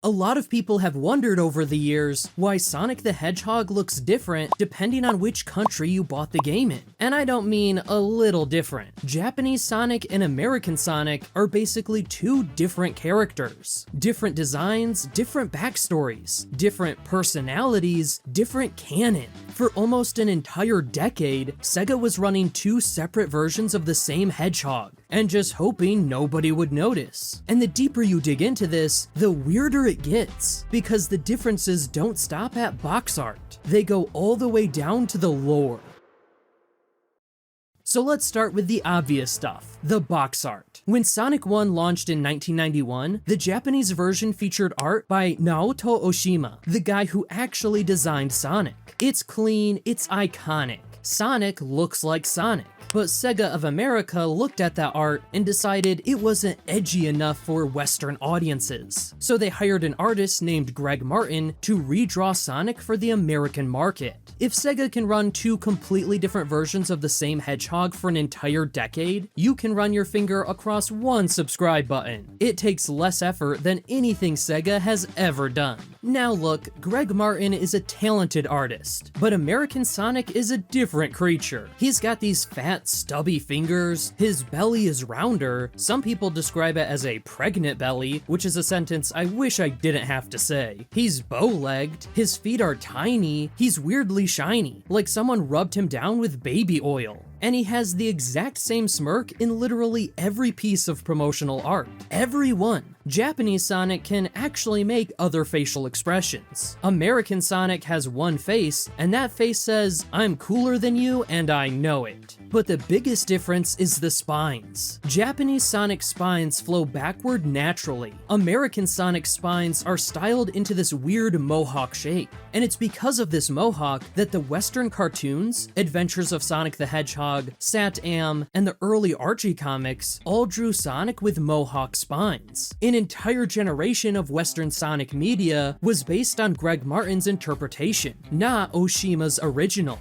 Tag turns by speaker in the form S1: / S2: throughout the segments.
S1: A lot of people have wondered over the years why Sonic the Hedgehog looks different depending on which country you bought the game in. And I don't mean a little different. Japanese Sonic and American Sonic are basically two different characters. Different designs, different backstories, different personalities, different canon. For almost an entire decade, Sega was running two separate versions of the same hedgehog, and just hoping nobody would notice. And the deeper you dig into this, the weirder it gets, because the differences don't stop at box art. They go all the way down to the lore. So let's start with the obvious stuff, the box art. When Sonic 1 launched in 1991, the Japanese version featured art by Naoto Oshima, the guy who actually designed Sonic. It's clean, it's iconic. Sonic looks like Sonic. But Sega of America looked at that art and decided it wasn't edgy enough for Western audiences. So they hired an artist named Greg Martin to redraw Sonic for the American market. If Sega can run two completely different versions of the same hedgehog for an entire decade, you can run your finger across one subscribe button. It takes less effort than anything Sega has ever done. Now look, Greg Martin is a talented artist, but American Sonic is a different creature. He's got these fat, stubby fingers, his belly is rounder, some people describe it as a pregnant belly, which is a sentence I wish I didn't have to say. He's bow-legged, his feet are tiny, he's weirdly shiny, like someone rubbed him down with baby oil. And he has the exact same smirk in literally every piece of promotional art. Every one. Japanese Sonic can actually make other facial expressions. American Sonic has one face, and that face says, "I'm cooler than you and I know it." But the biggest difference is the spines. Japanese Sonic spines flow backward naturally. American Sonic spines are styled into this weird mohawk shape. And it's because of this mohawk that the Western cartoons, Adventures of Sonic the Hedgehog, Sat-Am, and the early Archie comics all drew Sonic with mohawk spines. An entire generation of Western Sonic media was based on Greg Martin's interpretation, not Oshima's original.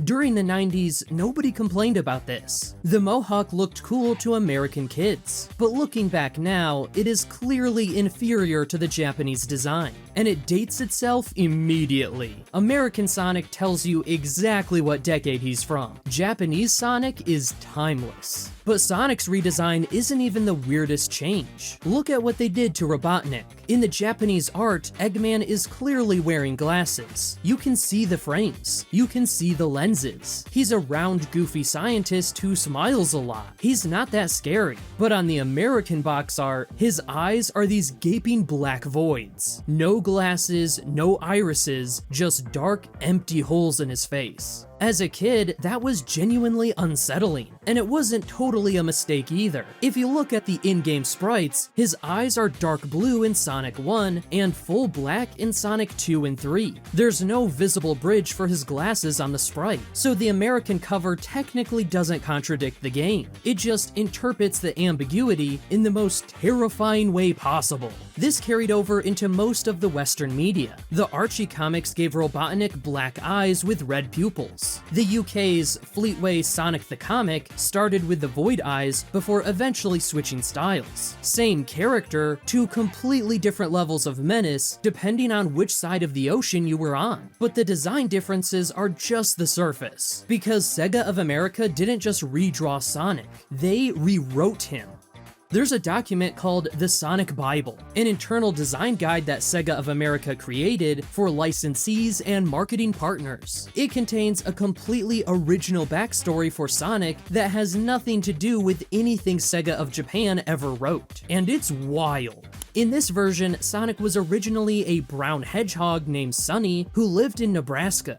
S1: During the 90s, nobody complained about this. The mohawk looked cool to American kids, but looking back now, it is clearly inferior to the Japanese design, and it dates itself immediately. American Sonic tells you exactly what decade he's from. Japanese Sonic is timeless. But Sonic's redesign isn't even the weirdest change. Look at what they did to Robotnik. In the Japanese art, Eggman is clearly wearing glasses. You can see the frames. You can see the lenses. He's a round, goofy scientist who smiles a lot. He's not that scary. But on the American box art, his eyes are these gaping black voids. No glasses, no irises, just dark, empty holes in his face. As a kid, that was genuinely unsettling, and it wasn't totally a mistake either. If you look at the in-game sprites, his eyes are dark blue in Sonic 1 and full black in Sonic 2 and 3. There's no visible bridge for his glasses on the sprite, so the American cover technically doesn't contradict the game. It just interprets the ambiguity in the most terrifying way possible. This carried over into most of the Western media. The Archie comics gave Robotnik black eyes with red pupils. The UK's Fleetway Sonic the Comic started with the void eyes before eventually switching styles. Same character, two completely different levels of menace depending on which side of the ocean you were on. But the design differences are just the surface, because Sega of America didn't just redraw Sonic, they rewrote him. There's a document called the Sonic Bible, an internal design guide that Sega of America created for licensees and marketing partners. It contains a completely original backstory for Sonic that has nothing to do with anything Sega of Japan ever wrote, and it's wild. In this version, Sonic was originally a brown hedgehog named Sunny who lived in Nebraska.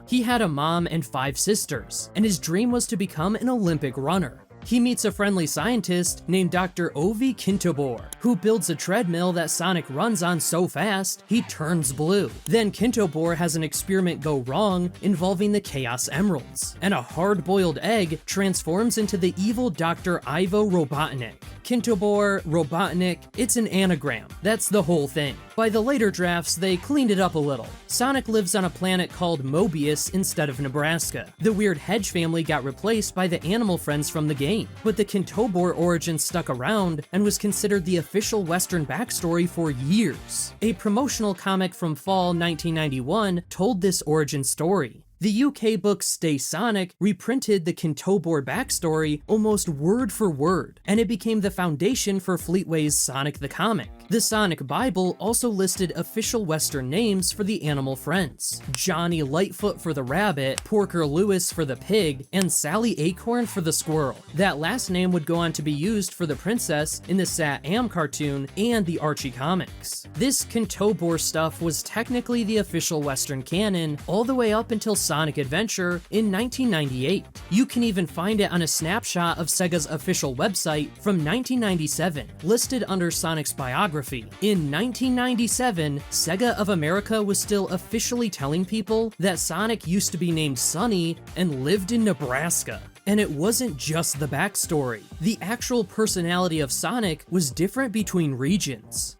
S1: He had a mom and 5 sisters, and his dream was to become an Olympic runner. He meets a friendly scientist named Dr. Ovi Kintobor, who builds a treadmill that Sonic runs on so fast, he turns blue. Then Kintobor has an experiment go wrong involving the Chaos Emeralds, and a hard-boiled egg transforms into the evil Dr. Ivo Robotnik. Kintobor, Robotnik, it's an anagram. That's the whole thing. By the later drafts, they cleaned it up a little. Sonic lives on a planet called Mobius instead of Nebraska. The weird hedge family got replaced by the animal friends from the game, but the Kintobor origin stuck around and was considered the official Western backstory for years. A promotional comic from fall 1991 told this origin story. The UK book Stay Sonic reprinted the Kintobor backstory almost word for word, and it became the foundation for Fleetway's Sonic the Comic. The Sonic Bible also listed official Western names for the animal friends: Johnny Lightfoot for the rabbit, Porker Lewis for the pig, and Sally Acorn for the squirrel. That last name would go on to be used for the princess in the Sat-Am cartoon and the Archie comics. This Kintobor stuff was technically the official Western canon all the way up until Sonic Adventure in 1998. You can even find it on a snapshot of Sega's official website from 1997, listed under Sonic's biography. In 1997, Sega of America was still officially telling people that Sonic used to be named Sonny and lived in Nebraska. And it wasn't just the backstory. The actual personality of Sonic was different between regions.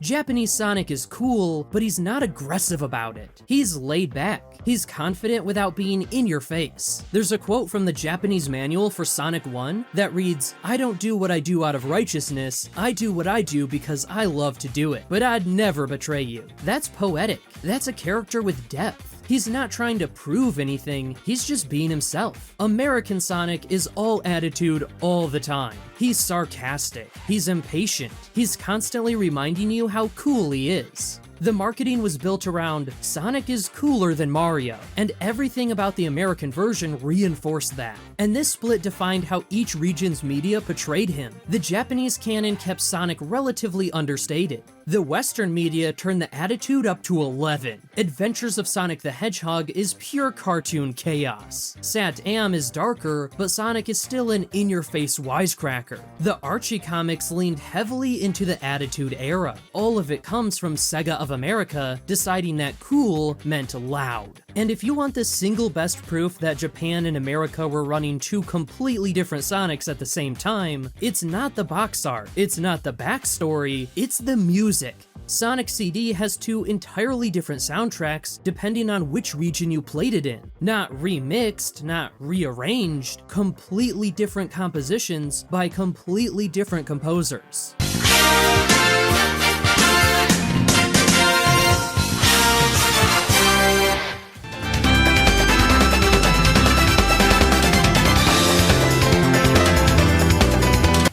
S1: Japanese Sonic is cool, but he's not aggressive about it. He's laid back. He's confident without being in your face. There's a quote from the Japanese manual for Sonic 1 that reads, "I don't do what I do out of righteousness, I do what I do because I love to do it, but I'd never betray you." That's poetic. That's a character with depth. He's not trying to prove anything, he's just being himself. American Sonic is all attitude all the time. He's sarcastic, he's impatient, he's constantly reminding you how cool he is. The marketing was built around Sonic is cooler than Mario, and everything about the American version reinforced that. And this split defined how each region's media portrayed him. The Japanese canon kept Sonic relatively understated. The Western media turned the attitude up to 11. Adventures of Sonic the Hedgehog is pure cartoon chaos. Sat-Am is darker, but Sonic is still an in-your-face wisecracker. The Archie comics leaned heavily into the attitude era. All of it comes from Sega of America deciding that cool meant loud. And if you want the single best proof that Japan and America were running two completely different Sonics at the same time, it's not the box art, it's not the backstory, it's the music. Sonic CD has two entirely different soundtracks depending on which region you played it in. Not remixed, not rearranged, completely different compositions by completely different composers.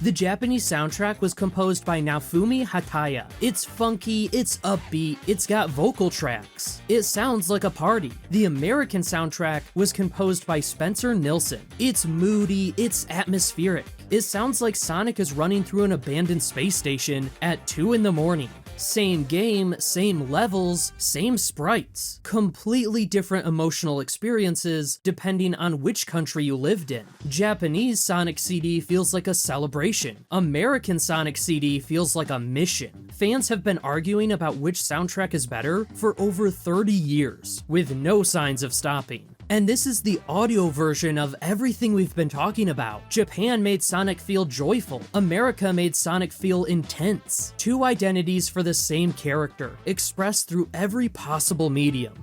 S1: The Japanese soundtrack was composed by Naofumi Hataya. It's funky, it's upbeat, it's got vocal tracks. It sounds like a party. The American soundtrack was composed by Spencer Nilsson. It's moody, it's atmospheric. It sounds like Sonic is running through an abandoned space station at 2 in the morning. Same game, same levels, same sprites. Completely different emotional experiences depending on which country you lived in. Japanese Sonic CD feels like a celebration. American Sonic CD feels like a mission. Fans have been arguing about which soundtrack is better for over 30 years, with no signs of stopping. And this is the audio version of everything we've been talking about. Japan made Sonic feel joyful. America made Sonic feel intense. Two identities for the same character, expressed through every possible medium.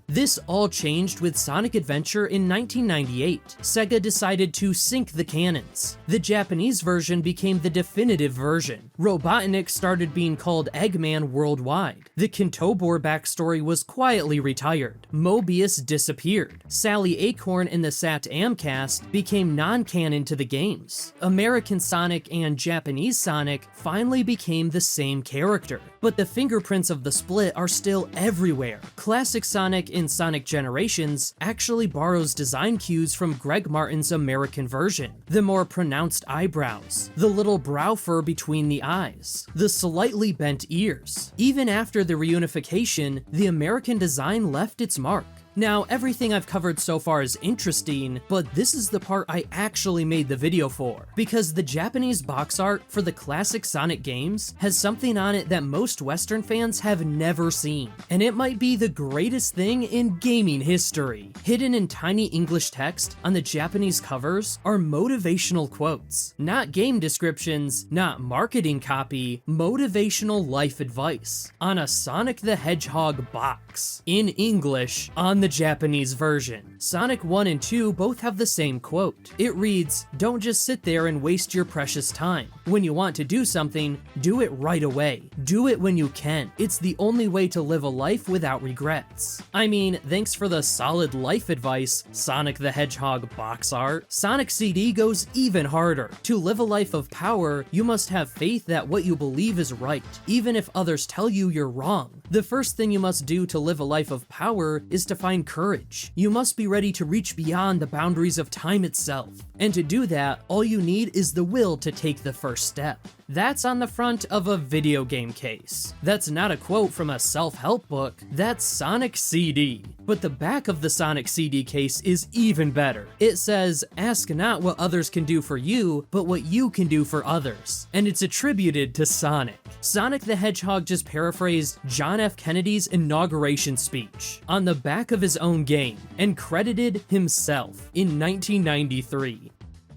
S1: This all changed with Sonic Adventure in 1998. Sega decided to sync the canons. The Japanese version became the definitive version. Robotnik started being called Eggman worldwide. The Kintobor backstory was quietly retired. Mobius disappeared. Sally Acorn in the Sat-Am cast became non-canon to the games. American Sonic and Japanese Sonic finally became the same character. But the fingerprints of the split are still everywhere. Classic Sonic in Sonic Generations actually borrows design cues from Greg Martin's American version. The more pronounced eyebrows, the little brow fur between the eyes, the slightly bent ears. Even after the reunification, the American design left its mark. Now, everything I've covered so far is interesting, but this is the part I actually made the video for, because the Japanese box art for the classic Sonic games has something on it that most Western fans have never seen, and it might be the greatest thing in gaming history. Hidden in tiny English text on the Japanese covers are motivational quotes, not game descriptions, not marketing copy, motivational life advice on a Sonic the Hedgehog box, in English, on the Japanese version. Sonic 1 and 2 both have the same quote. It reads, "Don't just sit there and waste your precious time. When you want to do something, do it right away. Do it when you can. It's the only way to live a life without regrets." I mean, thanks for the solid life advice, Sonic the Hedgehog box art. Sonic CD goes even harder. To live a life of power, you must have faith that what you believe is right, even if others tell you you're wrong. The first thing you must do to live a life of power is to find courage. You must be ready to reach beyond the boundaries of time itself. And to do that, all you need is the will to take the first step. That's on the front of a video game case. That's not a quote from a self-help book, that's Sonic CD. But the back of the Sonic CD case is even better. It says, "Ask not what others can do for you, but what you can do for others." And it's attributed to Sonic. Sonic the Hedgehog just paraphrased John F. Kennedy's inauguration speech on the back of his own game, and credited himself in 1993.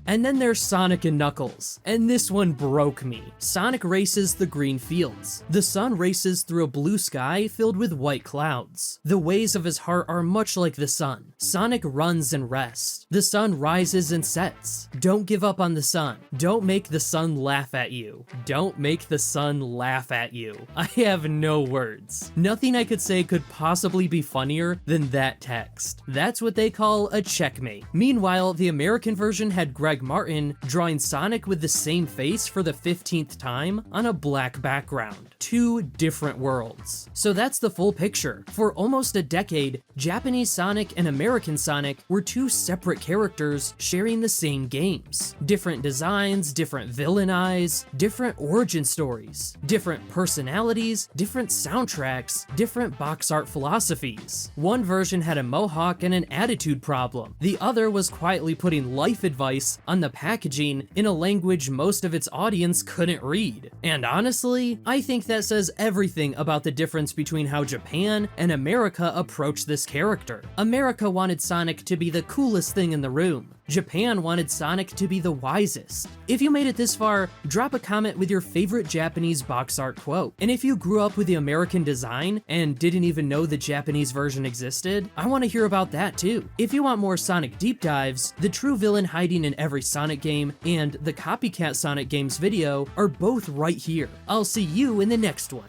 S1: And then there's Sonic and Knuckles, and this one broke me. Sonic races the green fields. The sun races through a blue sky filled with white clouds. The ways of his heart are much like the sun. Sonic runs and rests. The sun rises and sets. Don't give up on the sun. Don't make the sun laugh at you. Don't make the sun laugh at you. I have no words. Nothing I could say could possibly be funnier than that text. That's what they call a checkmate. Meanwhile, the American version had Greg Martin drawing Sonic with the same face for the 15th time on a black background. Two different worlds. So that's the full picture. For almost a decade, Japanese Sonic and American Sonic were two separate characters sharing the same games. Different designs, different villain eyes, different origin stories, different personalities, different soundtracks, different box art philosophies. One version had a mohawk and an attitude problem. The other was quietly putting life advice on the packaging in a language most of its audience couldn't read. And honestly, I think that says everything about the difference between how Japan and America approach this character. America wanted Sonic to be the coolest thing in the room. Japan wanted Sonic to be the wisest. If you made it this far, drop a comment with your favorite Japanese box art quote. And if you grew up with the American design and didn't even know the Japanese version existed, I want to hear about that too. If you want more Sonic deep dives, the true villain hiding in every Sonic game and the copycat Sonic games video are both right here. I'll see you in the next one.